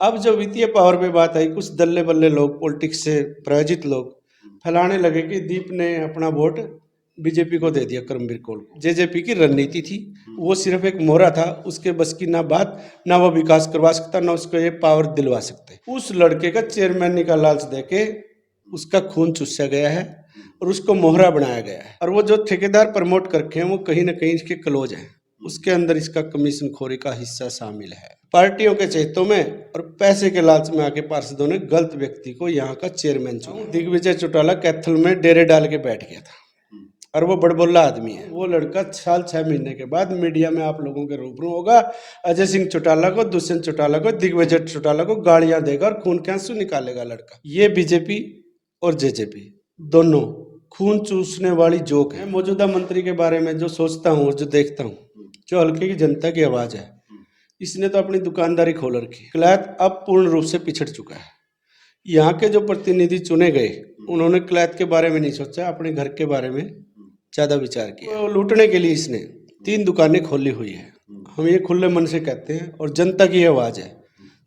अब जो वित्तीय पावर पे बात आई, कुछ दल्ले बल्ले लोग, पॉलिटिक्स से प्रायोजित लोग फैलाने लगे कि दीप ने अपना वोट बीजेपी को दे दिया, कर्मवीर कौल को। जेजेपी की रणनीति थी, वो सिर्फ एक मोहरा था, उसके बस की ना बात, ना वो विकास करवा सकता, ना उसको ये पावर दिलवा सकते। उस लड़के का चेयरमैन का लालच देके उसका खून चूसा गया है और उसको मोहरा बनाया गया है। और वो जो ठेकेदार प्रमोट करके हैं वो कहीं ना कहीं इसके क्लोज हैं, उसके अंदर इसका कमीशन खोरी का हिस्सा शामिल है। पार्टियों के चेतों में और पैसे के लालच में आके पार्षदों ने गलत व्यक्ति को यहाँ का चेयरमैन चुना। दिग्विजय चौटाला कैथल में डेरे डाल के बैठ गया था और वो बड़बोला आदमी है। वो लड़का साल 6 महीने के बाद मीडिया में आप लोगों के रूबरू होगा। अजय सिंह चौटाला को, दुष्यंत चौटाला को, दिग्विजय चौटाला को गालियां देगा और खून के आंसू निकालेगा लड़का। ये बीजेपी और जेजेपी दोनों खून चूसने वाली जोक है। मौजूदा मंत्री के बारे में जो सोचता हूँ और जो देखता हूँ, जो हल्के की जनता की आवाज है, इसने तो अपनी दुकानदारी खोल रखी। क्लैत अब पूर्ण रूप से पिछड़ चुका है। यहाँ के जो प्रतिनिधि चुने गए, उन्होंने क्लैत के बारे में नहीं सोचा, अपने घर के बारे में ज्यादा विचार किया। तो लूटने के लिए इसने 3 दुकानें खोली हुई है। हम ये खुले मन से कहते हैं और जनता की आवाज है।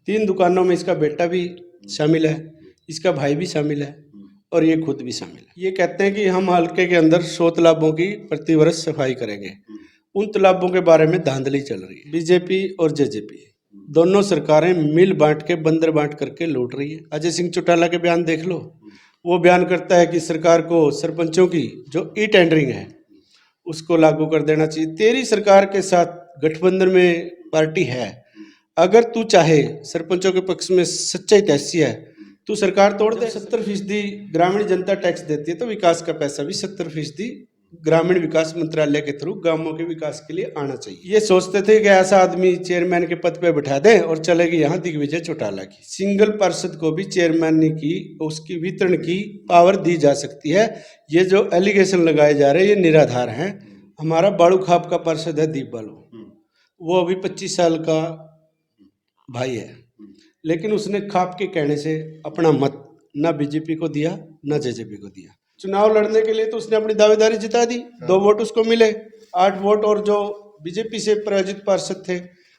3 दुकानों में इसका बेटा भी शामिल है, इसका भाई भी शामिल है और ये खुद भी शामिल है। ये कहते हैं कि हम हल्के के अंदर 100 तालाबों की प्रतिवर्ष सफाई करेंगे। उन तालाबों के बारे में धांधली चल रही है। बीजेपी और जेजेपी दोनों सरकारें मिल बांट के, बंदर बांट करके लूट रही है। अजय सिंह चौटाला के बयान देख लो। वो बयान करता है कि सरकार को सरपंचों की जो ई टेंडरिंग है उसको लागू कर देना चाहिए। तेरी सरकार के साथ गठबंधन में पार्टी है, अगर तू चाहे सरपंचों के पक्ष में सच्चाई तैसी है, तू सरकार तोड़ दे। 70% ग्रामीण जनता टैक्स देती है, तो विकास का पैसा भी 70% ग्रामीण विकास मंत्रालय के थ्रू गांवों के विकास के लिए आना चाहिए। ये सोचते थे कि ऐसा आदमी चेयरमैन के पद पे बिठा दें और चलेगी यहाँ दिग्विजय चौटाला की। सिंगल पार्षद को भी चेयरमैन की, उसकी वितरण की पावर दी जा सकती है। ये जो एलिगेशन लगाए जा रहे हैं ये निराधार हैं। हमारा बाड़ू खाप का पार्षद है दीप बालू, वो अभी 25 साल का भाई है, लेकिन उसने खाप के कहने से अपना मत ना बीजेपी को दिया ना जेजेपी को दिया। चुनाव लड़ने के लिए तो उसने अपनी दावेदारी जिता दी, 2 वोट उसको मिले, 8 वोट, और जो बीजेपी से प्रायोजित पार्षद थे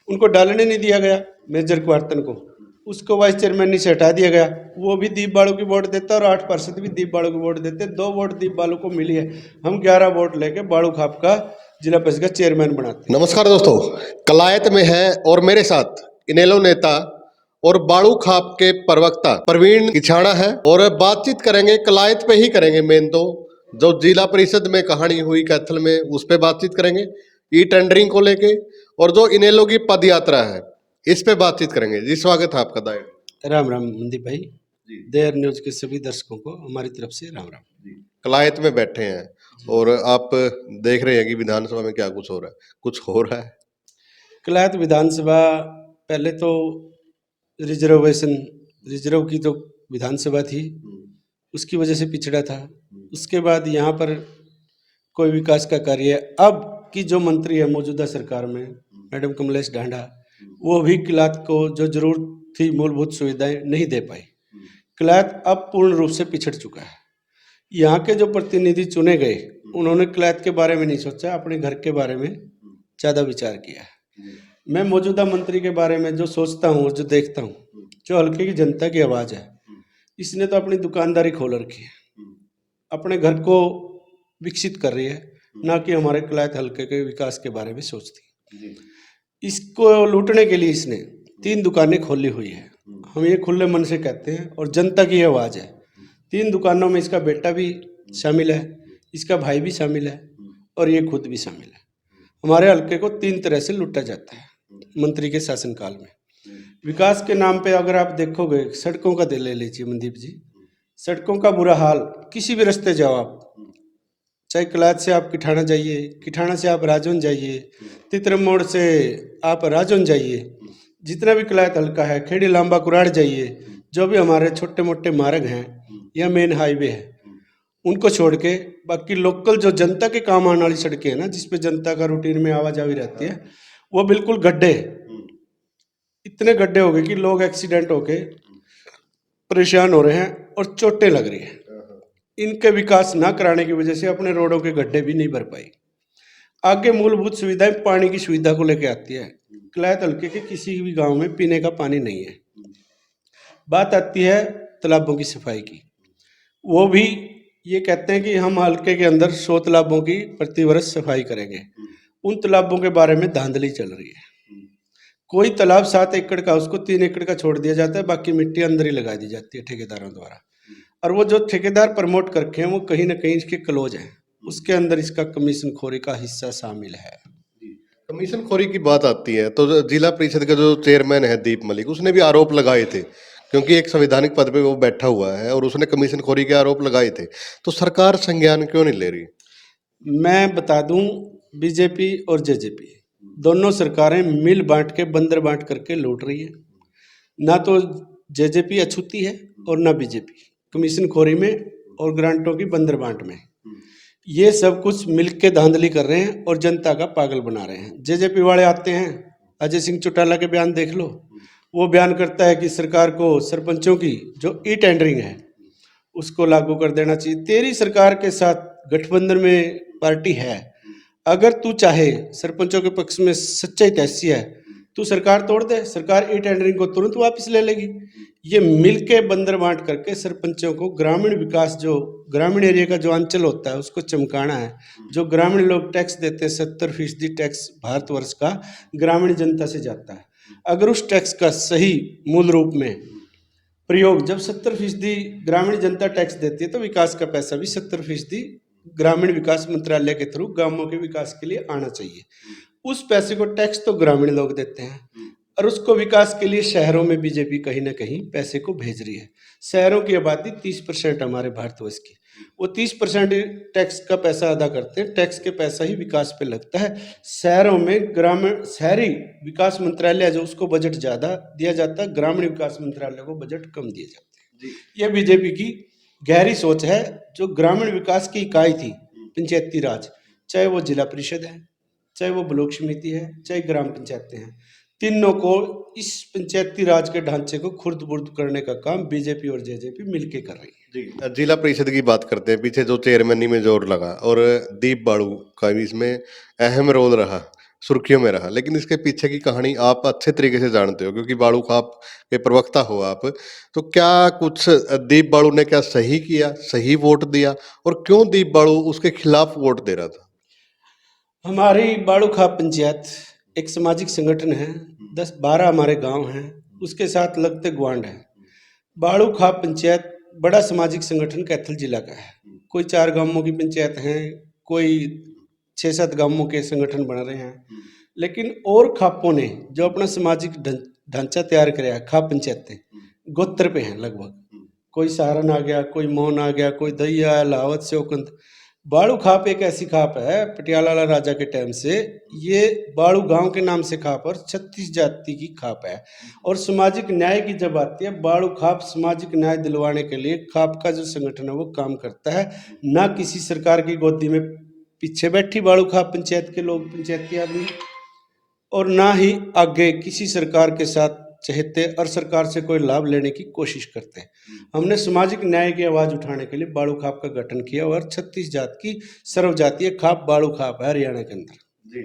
उनको डालने नहीं दिया गया। मेजर क्वार्तन को, उसको वाइस चेयरमैन से हटा दिया गया। वो भी दीप बालू की वोट देता और 8 पार्षद भी दीप बालू की वोट देते। 2 वोट दीप बालू को मिली है। हम 11 वोट लेके बालू खाप का जिला परिषद का चेयरमैन बनाते। नमस्कार दोस्तों, कलायत में है और मेरे साथ इनेलो नेता और बाड़ू खाप के प्रवक्ता प्रवीण किछाणा है और बातचीत करेंगे, कलायत पे ही करेंगे। मेन तो जो जिला परिषद में कहानी हुई कैथल में, उस पे बातचीत करेंगे, ई टेंडरिंग को लेके, और जो इनेलो की पद यात्रा है इस पे बातचीत करेंगे। जी स्वागत है आपका दाएं। राम राम मनदीप भाई, देयर न्यूज के सभी दर्शकों को हमारी तरफ से राम राम। कलायत में बैठे हैं और आप देख रहे हैं कि विधानसभा में क्या कुछ हो रहा है, कुछ हो रहा है। कलायत विधानसभा पहले तो रिजर्व की जो विधानसभा थी उसकी वजह से पिछड़ा था। उसके बाद यहाँ पर कोई विकास का कार्य, अब की जो मंत्री है मौजूदा सरकार में मैडम कमलेश ढांडा, वो भी कलायत को जो जरूरत थी मूलभूत सुविधाएं नहीं दे पाई। कलायत अब पूर्ण रूप से पिछड़ चुका है। यहाँ के जो प्रतिनिधि चुने गए, उन्होंने कलायत के बारे में नहीं सोचा, अपने घर के बारे में ज्यादा विचार किया है। मैं मौजूदा मंत्री के बारे में जो सोचता हूँ और जो देखता हूँ, जो हल्के की जनता की आवाज है, इसने तो अपनी दुकानदारी खोल रखी है, अपने घर को विकसित कर रही है, ना कि हमारे कलायत हल्के के विकास के बारे में सोचती। इसको लूटने के लिए इसने 3 दुकानें खोली हुई है। हम ये खुले मन से कहते हैं और जनता की आवाज है। 3 दुकानों में इसका बेटा भी शामिल है, इसका भाई भी शामिल है और ये खुद भी शामिल है। हमारे हल्के को 3 तरह से लूटा जाता है मंत्री के शासनकाल में। विकास के नाम पे अगर आप देखोगे, सड़कों का ले लीजिए मनदीप जी, सड़कों का बुरा हाल। किसी भी रास्ते जाओ आप, चाहे कलायत से आप किठाणा जाइए, किठाणा से आप राजौन जाइए, तितरम मोड़ से आप राजौन जाइए, जितना भी कलायत हल्का है, खेड़ी लांबा कुराड़ जाइए, जो भी हमारे छोटे मोटे मार्ग हैं या मेन हाईवे है, उनको छोड़ के बाकी लोकल जो जनता के काम आने वाली सड़कें हैं ना, जिसपे जनता का रूटीन में आवाजाही रहती है, वो बिल्कुल गड्ढे, इतने गड्ढे हो गए कि लोग एक्सीडेंट होके परेशान हो रहे हैं और चोटें लग रही हैं। इनके विकास ना कराने की वजह से अपने रोडों के गड्ढे भी नहीं भर पाई। आगे मूलभूत सुविधाएं पानी की सुविधा को लेकर आती है। कलायत हल्के के किसी भी गांव में पीने का पानी नहीं है। बात आती है तालाबों की सफाई की, वो भी ये कहते हैं कि हम हल्के के अंदर 100 तालाबों की प्रतिवर्ष सफाई करेंगे। उन तालाबों के बारे में धांधली चल रही है। कोई तालाब 7 एकड़ का, उसको 3 एकड़ का छोड़ दिया जाता है, बाकी मिट्टी अंदर ही लगा दी जाती है ठेकेदारों द्वारा। और वो जो ठेकेदार प्रमोट करके हैं वो कहीं ना कहीं इसके क्लोज हैं, उसके अंदर इसका कमीशन खोरी का हिस्सा शामिल है। कमीशन खोरी की बात आती है तो जिला परिषद का जो चेयरमैन है दीप मलिक, उसने भी आरोप लगाए थे, क्योंकि एक संवैधानिक पद पे वो बैठा हुआ है और उसने कमीशन खोरी के आरोप लगाए थे। तो सरकार संज्ञान क्यों नहीं ले रही? मैं बता दूं, बीजेपी और जेजेपी दोनों सरकारें मिल बांट के, बंदर बांट करके लूट रही है। ना तो जेजेपी अछूती है और ना बीजेपी, कमीशन खोरी में और ग्रांटों की बंदर बांट में। ये सब कुछ मिलके धांधली कर रहे हैं और जनता का पागल बना रहे हैं। जेजेपी वाले आते हैं, अजय सिंह चौटाला के बयान देख लो, वो बयान करता है कि सरकार को सरपंचों की जो ई टेंडरिंग है उसको लागू कर देना चाहिए। तेरी सरकार के साथ गठबंधन में पार्टी है, अगर तू चाहे सरपंचों के पक्ष में सच्चाई ऐसी है, तू सरकार तोड़ दे, सरकार ई टेंडरिंग को तुरंत वापस ले लेगी। ये मिलके बंदर बांट करके सरपंचों को ग्रामीण विकास, जो ग्रामीण एरिया का जो अंचल होता है उसको चमकाना है। जो ग्रामीण लोग टैक्स देते हैं, 70% टैक्स भारतवर्ष का ग्रामीण जनता से जाता है। अगर उस टैक्स का सही मूल रूप में प्रयोग, जब 70% ग्रामीण जनता टैक्स देती है तो विकास का पैसा भी 70% ग्रामीण विकास मंत्रालय के थ्रू गांवों के विकास के लिए आना चाहिए। उस पैसे को टैक्स तो ग्रामीण लोग देते हैं और उसको विकास के लिए शहरों में बीजेपी कहीं ना कहीं पैसे को भेज रही है। शहरों की आबादी 30% हमारे भारतवर्ष की, वो 30% टैक्स का पैसा अदा करते हैं। टैक्स के पैसा ही विकास पे लगता है। शहरों में ग्रामीण शहरी विकास मंत्रालय जो उसको बजट ज़्यादा दिया जाता है, ग्रामीण विकास मंत्रालय को बजट कम दिए जाते हैं। ये बीजेपी की गहरी सोच है। जो ग्रामीण विकास की इकाई थी पंचायती राज, चाहे वो जिला परिषद है, चाहे वो ब्लॉक समिति है, चाहे ग्राम पंचायतें हैं, तीनों को इस पंचायती राज के ढांचे को खुर्द बुर्द करने का काम बीजेपी और जेजेपी मिलके कर रही है। जी, जिला परिषद की बात करते हैं। पीछे जो चेयरमैनी में जोर लगा और दीप बाड़ू का भी इसमें अहम रोल रहा, सुर्खियों में रहा, लेकिन इसके पीछे की कहानी आप अच्छे तरीके से जानते हो, क्योंकि बाड़ू खाप के प्रवक्ता हो आप। तो क्या कुछ दीप बाड़ू ने क्या सही किया, सही वोट दिया, और क्यों दीप बाड़ू उसके खिलाफ वोट दे रहा था? हमारी बाड़ूखाप पंचायत एक सामाजिक संगठन है। 10-12 हमारे गांव हैं, उसके साथ लगते ग्वांड है। बाड़ूखाप पंचायत बड़ा सामाजिक संगठन कैथल जिला का है। कोई 4 गांवों की पंचायत है, कोई 6-7 गांवों के संगठन बन रहे हैं। लेकिन और खापों ने जो अपना सामाजिक ढांचा तैयार कराया, खाप पंचायतें गोत्र पे हैं लगभग। कोई सहारन आ गया, कोई मोहन आ गया, कोई दहिया, लाहौत, श्योकंद। बाड़ू खाप एक ऐसी खाप है, पटियाला वाला राजा के टाइम से ये बाड़ू गांव के नाम से खाप और 36 जाति की खाप है। और सामाजिक न्याय की जब आती है, बाड़ू खाप सामाजिक न्याय दिलवाने के लिए खाप का जो संगठन है वो काम करता है। ना किसी सरकार की गोदी में पीछे बैठी बाड़ू खाप पंचायत के लोग, पंचायती आदमी, और ना ही आगे किसी सरकार के साथ चाहते और सरकार से कोई लाभ लेने की कोशिश करते हैं। हमने सामाजिक न्याय की आवाज़ उठाने के लिए बाड़ू खाप का गठन किया और 36 जात की सर्वजातीय खाप बाड़ू खाप है हरियाणा के अंदर। जी।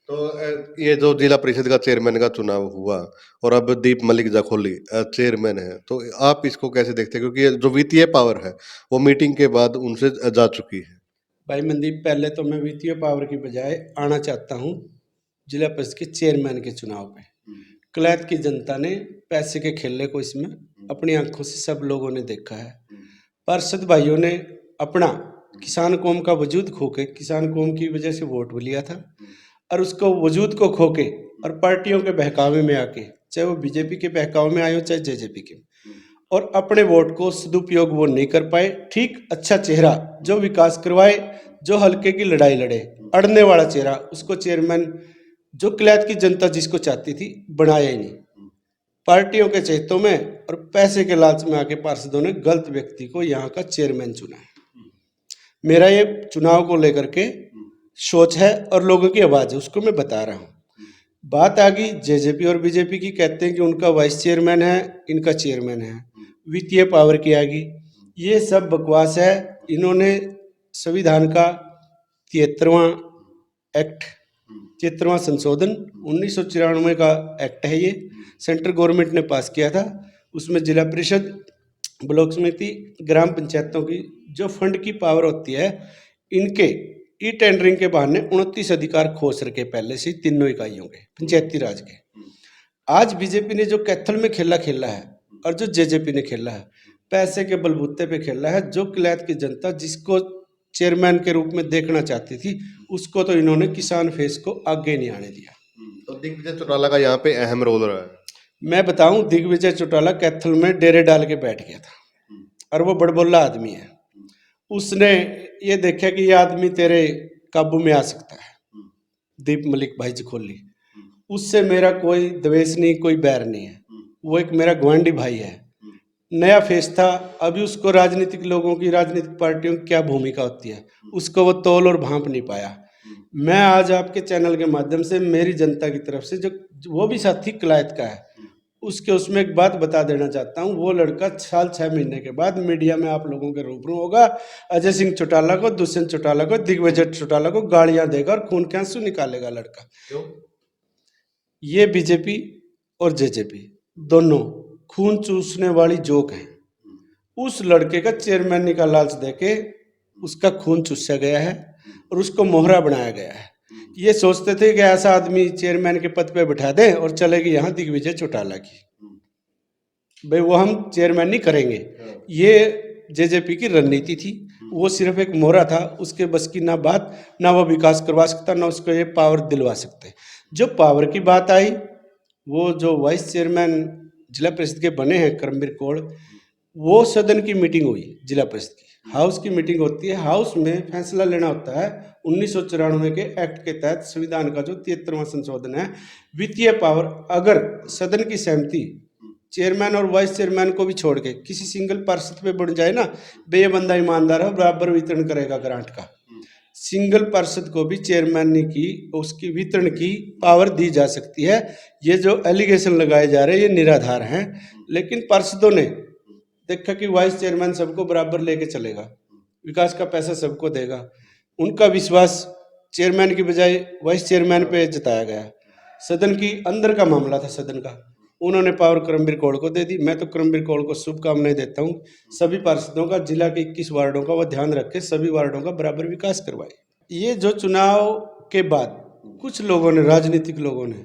तो ये जो जिला परिषद का चेयरमैन का चुनाव हुआ और अब दीप मलिक जाखोली चेयरमैन है, तो आप इसको कैसे देखते हैं? क्योंकि ये जो वित्तीय पावर है वो मीटिंग के बाद उनसे जा चुकी है। भाई मनदीप, पहले तो मैं वित्तीय पावर की बजाय आना चाहता हूँ जिला परिषद के चेयरमैन के चुनाव पे। कलैत की जनता ने पैसे के खेले को इसमें अपनी आंखों से सब लोगों ने देखा है। पार्षद भाइयों ने अपना किसान कौम का वजूद खो के किसान कौम की वजह से वोट लिया था, और उसको वजूद को खो के और पार्टियों के बहकावे में आके, चाहे वो बीजेपी के बहकावे में आए हो चाहे जेजेपी के, और अपने वोट को सदुपयोग वो नहीं कर पाए। ठीक अच्छा चेहरा जो विकास करवाए, जो हल्के की लड़ाई लड़े, अड़ने वाला चेहरा, उसको चेयरमैन जो कलैत की जनता जिसको चाहती थी बनाया ही नहीं। पार्टियों के चहेतों में और पैसे के लालच में आके पार्षदों ने गलत व्यक्ति को यहाँ का चेयरमैन चुना है। मेरा ये चुनाव को लेकर के सोच है और लोगों की आवाज़ है, उसको मैं बता रहा हूँ। बात आ गई जेजेपी और बीजेपी की, कहते हैं कि उनका वाइस चेयरमैन है, इनका चेयरमैन है। वित्तीय पावर की आ गई, ये सब बकवास है। इन्होंने संविधान का 73वां एक्ट, 73वां संशोधन 1994 का एक्ट है, ये सेंट्रल गवर्नमेंट ने पास किया था। उसमें जिला परिषद, ब्लॉक समिति, ग्राम पंचायतों की जो फंड की पावर होती है, इनके ई टेंडरिंग के बहाने 29 अधिकार खोस रखे पहले से ही तीनों इकाइयों के पंचायती राज के। आज बीजेपी ने जो कैथल में खेला खेला है और जो जेजेपी ने खेला है, पैसे के बलबूते पे खेला है। जो किलायत की जनता जिसको चेयरमैन के रूप में देखना चाहती थी, उसको तो इन्होंने किसान फेस को आगे नहीं आने दिया। तो दिग्विजय चौटाला का यहाँ पे अहम रोल रहा है। मैं बताऊं, दिग्विजय चौटाला कैथल में डेरे डाल के बैठ गया था और वो बड़बोला आदमी है। उसने ये देखा कि ये आदमी तेरे काबू में आ सकता है, दीप मलिक भाई जखोली। उससे मेरा कोई द्वेष नहीं, कोई बैर नहीं है। वो एक मेरा गुआंढी भाई है। नया फेस था, अभी उसको राजनीतिक लोगों की, राजनीतिक पार्टियों की क्या भूमिका होती है, उसको वो तौल और भांप नहीं पाया। मैं आज आपके चैनल के माध्यम से मेरी जनता की तरफ से, जो वो भी साथी किलायत का है, उसके उसमें एक बात बता देना चाहता हूँ। वो लड़का साल 6 महीने के बाद मीडिया में आप लोगों के रूबरू होगा। अजय सिंह चौटाला को, दुष्यंत चौटाला को, दिग्विजय चौटाला को गालियां देगा और खून के आंसू निकालेगा लड़का। क्यों? ये बीजेपी और जेजेपी दोनों खून चूसने वाली जोक हैं। उस लड़के का चेयरमैन का लालच देके उसका खून चूसा गया है और उसको मोहरा बनाया गया है। ये सोचते थे कि ऐसा आदमी चेयरमैन के पद पे बिठा दें और चलेगी यहाँ दिग्विजय चौटाला की, भाई वो हम चेयरमैन नहीं करेंगे। ये जेजेपी की रणनीति थी। वो सिर्फ एक मोहरा था, उसके बस की ना बात, ना वो विकास करवा सकता, ना उसको ये पावर दिलवा सकते। जो पावर की बात आई, वो जो वाइस चेयरमैन जिला परिषद के बने हैं करमबीर कौर, वो सदन की मीटिंग हुई जिला परिषद की, हाउस की मीटिंग होती है। हाउस में फैसला लेना होता है 1994 के एक्ट के तहत, संविधान का जो 73वां संशोधन है, वित्तीय पावर। अगर सदन की सहमति चेयरमैन और वाइस चेयरमैन को भी छोड़ के किसी सिंगल पार्षद पे बढ़ जाए ना, बे ये बंदा ईमानदार है, बराबर वितरण करेगा ग्रांट का। सिंगल पार्षद को भी चेयरमैन की उसकी वितरण की पावर दी जा सकती है। ये जो एलिगेशन लगाए जा रहे हैं ये निराधार हैं, लेकिन पार्षदों ने देखा कि वाइस चेयरमैन सबको बराबर लेके चलेगा, विकास का पैसा सबको देगा। उनका विश्वास चेयरमैन की बजाय वाइस चेयरमैन पे जताया गया। सदन की अंदर का मामला था सदन का, उन्होंने पावर करमबीर कौर को दे दी। मैं तो करमबीर कौर को शुभकामनाएं देता हूँ। सभी पार्षदों का, जिला के 21 वार्डों का वो ध्यान रखे, सभी वार्डों का बराबर विकास करवाए। ये जो चुनाव के बाद कुछ लोगों ने, राजनीतिक लोगों ने,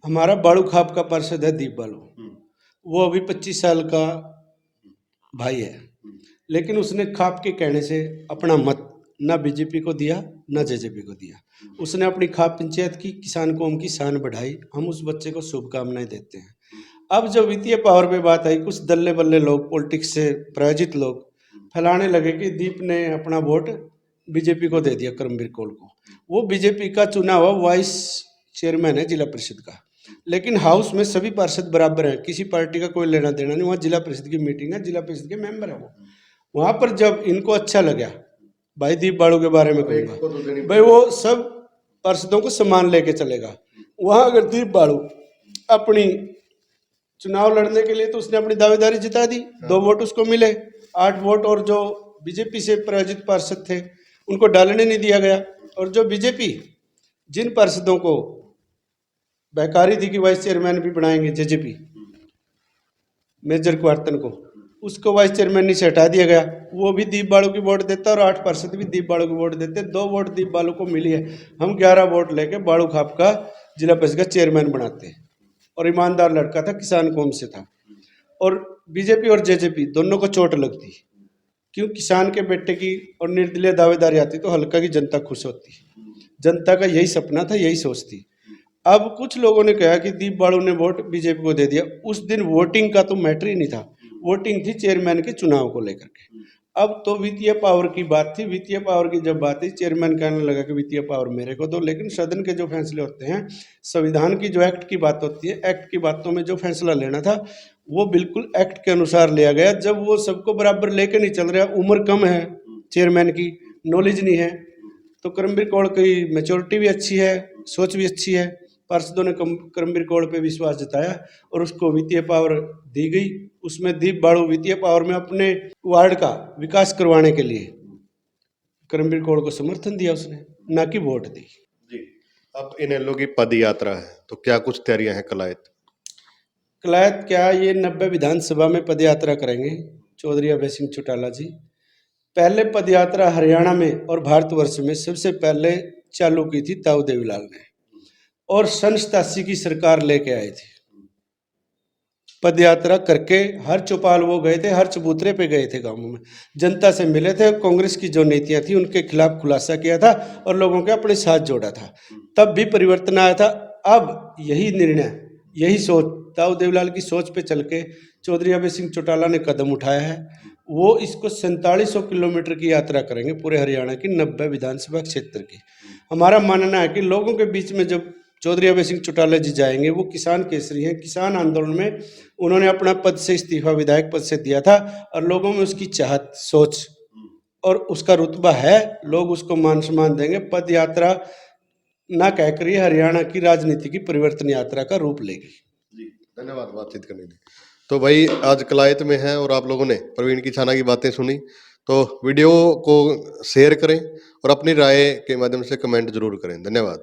हमारा बाड़ू खाप का पार्षद है दीप बालू, वो अभी 25 साल का भाई है, लेकिन उसने खाप के कहने से अपना मत ना बीजेपी को दिया ना जेजेपी को दिया। उसने अपनी खाप पंचायत की, किसान कौम की शान बढ़ाई। हम उस बच्चे को शुभकामनाएं देते हैं। अब जो वित्तीय पावर पे बात आई, कुछ दल्ले बल्ले लोग, पॉलिटिक्स से प्रायोजित लोग फैलाने लगे कि दीप ने अपना वोट बीजेपी को दे दिया, करमबीर कौर को। वो बीजेपी का चुना हुआ वाइस चेयरमैन है जिला परिषद का, लेकिन हाउस में सभी पार्षद बराबर हैं, किसी पार्टी का कोई लेना देना नहीं। वहाँ जिला परिषद की मीटिंग है, जिला परिषद के मेंबर है वो। वहाँ पर जब इनको अच्छा लगा, भाई दीप बाड़ू के बारे में कहूँगा, भाई वो सब पार्षदों को सम्मान लेके चलेगा। वहाँ अगर दीप बाड़ू अपनी चुनाव लड़ने के लिए, तो उसने अपनी दावेदारी जिता दी, 2 वोट उसको मिले, 8 वोट। और जो बीजेपी से प्रायोजित पार्षद थे उनको डालने नहीं दिया गया। और जो बीजेपी जिन पार्षदों को बहकारी थी कि वाइस चेयरमैन भी बनाएंगे, जेजेपी मेजर क्वार्तन को, उसको वाइस चेयरमैन से हटा दिया गया। वो भी दीप बाड़ू की वोट देता और 8 पार्षद भी दीप बाड़ू की वोट देते। 2 वोट दीप बाड़ू को मिली है। हम 11 वोट लेके बाड़ू खाप का जिला परिषद का चेयरमैन बनाते हैं। और ईमानदार लड़का था, किसान कौम से था। और बीजेपी और जेजेपी दोनों को चोट लगती, क्यों? किसान के बेटे की और निर्दलीय दावेदारी आती तो हल्का की जनता खुश होती। जनता का यही सपना था, यही सोच थी। अब कुछ लोगों ने कहा कि दीप बाड़ू ने वोट बीजेपी को दे दिया। उस दिन वोटिंग का तो मैटर ही नहीं था, वोटिंग थी चेयरमैन के चुनाव को लेकर के। अब तो वित्तीय पावर की बात थी। वित्तीय पावर की जब बात थी, चेयरमैन कहने लगा कि वित्तीय पावर मेरे को दो। लेकिन सदन के जो फैसले होते हैं, संविधान की जो एक्ट की बात होती है, एक्ट की बातों में जो फैसला लेना था वो बिल्कुल एक्ट के अनुसार लिया गया। जब वो सबको बराबर लेके नहीं चल रहा, उम्र कम है चेयरमैन की, नॉलेज नहीं है, तो करमबीर कौर की मैच्योरिटी भी अच्छी है, सोच भी अच्छी है, पार्षदों ने करमबीर कौर पे विश्वास जताया और उसको वित्तीय पावर दी गई। उसमें दीप बाड़ू वित्तीय पावर में अपने वार्ड का विकास करवाने के लिए करमबीर कौर को समर्थन दिया उसने, ना कि वोट दी। जी, अब इनेलो की पद यात्रा है, तो क्या कुछ तैयारियां हैं कलायत? कलायत क्या ये 90 विधानसभा में पदयात्रा करेंगे चौधरी अभय सिंह चौटाला जी। पहले पदयात्रा हरियाणा में और भारतवर्ष में सबसे पहले चालू की थी ताऊ देवीलाल ने, और सन 87 की सरकार लेके आए थे। पदयात्रा करके हर चौपाल वो गए थे, हर चबूतरे पे गए थे, गांवों में जनता से मिले थे, कांग्रेस की जो नीतियां थी उनके खिलाफ खुलासा किया था और लोगों के अपने साथ जोड़ा था। तब भी परिवर्तन आया था। अब यही निर्णय, यही सोच, ताऊ देवीलाल की सोच पे चल के चौधरी अभय सिंह चौटाला ने कदम उठाया है। वो इसको 4700 किलोमीटर की यात्रा करेंगे पूरे हरियाणा की 90 विधानसभा क्षेत्र की। हमारा मानना है कि लोगों के बीच में जब चौधरी अभय सिंह चौटाला जी जाएंगे, वो किसान केसरी हैं। किसान आंदोलन में उन्होंने अपना पद से इस्तीफा विधायक पद से दिया था और लोगों में उसकी चाहत, सोच और उसका रुतबा है, लोग उसको मान सम्मान देंगे। पद यात्रा ना कहकर ये हरियाणा की राजनीति की परिवर्तन यात्रा का रूप लेगी। जी, धन्यवाद बातचीत करने के लिए। तो भाई आज कलायत में है और आप लोगों ने प्रवीण किछाना की बातें सुनी, तो वीडियो को शेयर करें और अपनी राय के माध्यम से कमेंट जरूर करें। धन्यवाद।